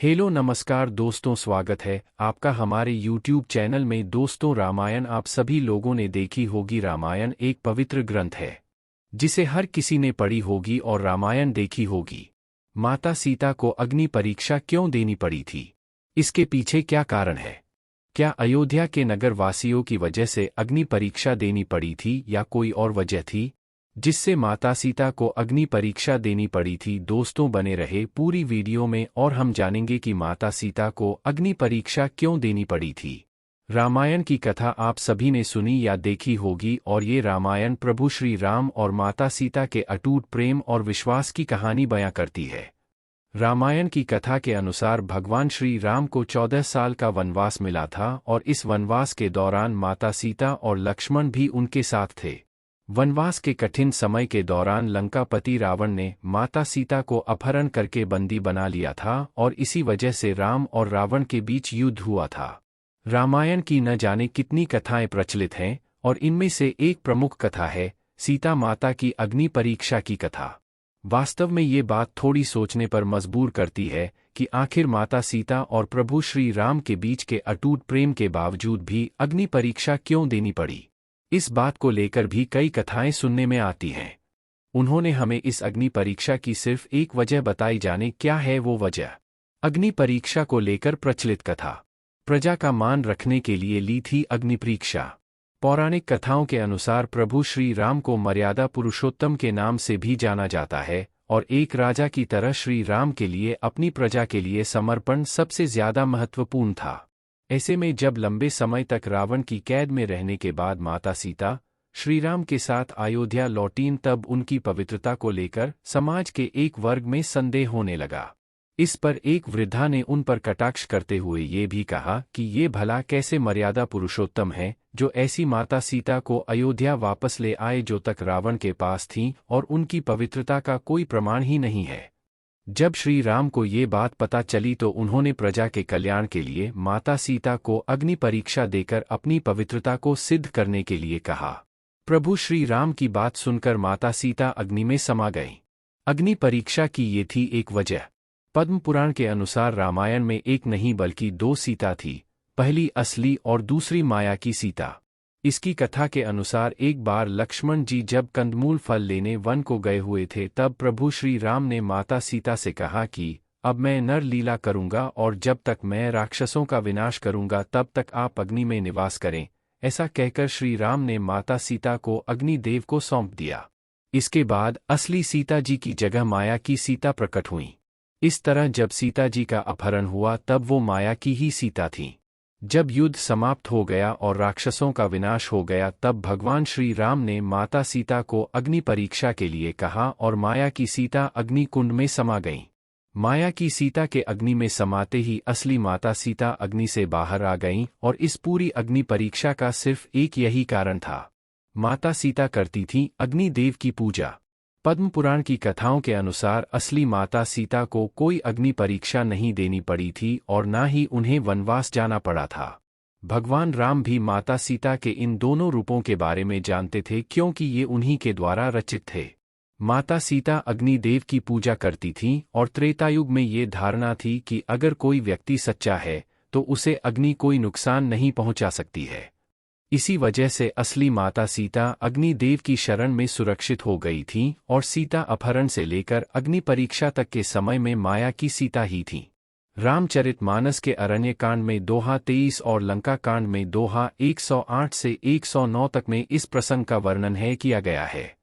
Hello नमस्कार दोस्तों, स्वागत है आपका हमारे YouTube चैनल में। दोस्तों, रामायण आप सभी लोगों ने देखी होगी। रामायण एक पवित्र ग्रंथ है जिसे हर किसी ने पढ़ी होगी और रामायण देखी होगी। माता सीता को अग्नि परीक्षा क्यों देनी पड़ी थी? इसके पीछे क्या कारण है? क्या अयोध्या के नगर वासियों की वजह से अग्नि परीक्षा देनी पड़ी थी या कोई और वजह थी जिससे माता सीता को अग्नि परीक्षा देनी पड़ी थी? दोस्तों, बने रहे पूरी वीडियो में और हम जानेंगे कि माता सीता को अग्नि परीक्षा क्यों देनी पड़ी थी। रामायण की कथा आप सभी ने सुनी या देखी होगी और ये रामायण प्रभु श्री राम और माता सीता के अटूट प्रेम और विश्वास की कहानी बयां करती है। रामायण की कथा के अनुसार भगवान श्री राम को 14 साल का वनवास मिला था और इस वनवास के दौरान माता सीता और लक्ष्मण भी उनके साथ थे। वनवास के कठिन समय के दौरान लंकापति रावण ने माता सीता को अपहरण करके बंदी बना लिया था और इसी वजह से राम और रावण के बीच युद्ध हुआ था। रामायण की न जाने कितनी कथाएं प्रचलित हैं और इनमें से एक प्रमुख कथा है सीता माता की अग्नि परीक्षा की कथा। वास्तव में ये बात थोड़ी सोचने पर मजबूर करती है कि आखिर माता सीता और प्रभु श्री राम के बीच के अटूट प्रेम के बावजूद भी अग्नि परीक्षा क्यों देनी पड़ी। इस बात को लेकर भी कई कथाएं सुनने में आती हैं। उन्होंने हमें इस अग्नि परीक्षा की सिर्फ एक वजह बताई, जाने क्या है वो वजह। अग्नि परीक्षा को लेकर प्रचलित कथा प्रजा का मान रखने के लिए ली थी अग्नि परीक्षा। पौराणिक कथाओं के अनुसार प्रभु श्री राम को मर्यादा पुरुषोत्तम के नाम से भी जाना जाता है और एक राजा की तरह श्री राम के लिए अपनी प्रजा के लिए समर्पण सबसे ज्यादा महत्वपूर्ण था। ऐसे में जब लंबे समय तक रावण की कैद में रहने के बाद माता सीता श्रीराम के साथ अयोध्या लौटीं, तब उनकी पवित्रता को लेकर समाज के एक वर्ग में संदेह होने लगा। इस पर एक वृद्धा ने उन पर कटाक्ष करते हुए ये भी कहा कि ये भला कैसे मर्यादा पुरुषोत्तम है जो ऐसी माता सीता को अयोध्या वापस ले आए जो तक रावण के पास थीं और उनकी पवित्रता का कोई प्रमाण ही नहीं है। जब श्री राम को ये बात पता चली तो उन्होंने प्रजा के कल्याण के लिए माता सीता को अग्नि परीक्षा देकर अपनी पवित्रता को सिद्ध करने के लिए कहा। प्रभु श्री राम की बात सुनकर माता सीता अग्नि में समा गईं। अग्नि परीक्षा की ये थी एक वजह। पद्म पुराण के अनुसार रामायण में एक नहीं बल्कि दो सीता थी, पहली असली और दूसरी माया की सीता। इसकी कथा के अनुसार एक बार लक्ष्मण जी जब कंदमूल फल लेने वन को गए हुए थे तब प्रभु श्री राम ने माता सीता से कहा कि अब मैं नर लीला करूंगा और जब तक मैं राक्षसों का विनाश करूंगा तब तक आप अग्नि में निवास करें। ऐसा कहकर श्री राम ने माता सीता को अग्निदेव को सौंप दिया। इसके बाद असली सीता जी की जगह माया की सीता प्रकट हुई। इस तरह जब सीता जी का अपहरण हुआ तब वो माया की ही सीता थीं। जब युद्ध समाप्त हो गया और राक्षसों का विनाश हो गया तब भगवान श्री राम ने माता सीता को अग्नि परीक्षा के लिए कहा और माया की सीता अग्नि कुंड में समा गईं। माया की सीता के अग्नि में समाते ही असली माता सीता अग्नि से बाहर आ गईं और इस पूरी अग्नि परीक्षा का सिर्फ एक यही कारण था, माता सीता करती थीं अग्निदेव की पूजा। पद्म पुराण की कथाओं के अनुसार असली माता सीता को कोई अग्नि परीक्षा नहीं देनी पड़ी थी और ना ही उन्हें वनवास जाना पड़ा था। भगवान राम भी माता सीता के इन दोनों रूपों के बारे में जानते थे क्योंकि ये उन्हीं के द्वारा रचित थे। माता सीता अग्निदेव की पूजा करती थीं और त्रेतायुग में ये धारणा थी कि अगर कोई व्यक्ति सच्चा है तो उसे अग्नि कोई नुकसान नहीं पहुंचा सकती है। इसी वजह से असली माता सीता अग्निदेव की शरण में सुरक्षित हो गई थीं और सीता अपहरण से लेकर अग्नि परीक्षा तक के समय में माया की सीता ही थीं। रामचरितमानस के अरण्य कांड में दोहा 23 और लंका कांड में दोहा 108 से 109 तक में इस प्रसंग का वर्णन किया गया है।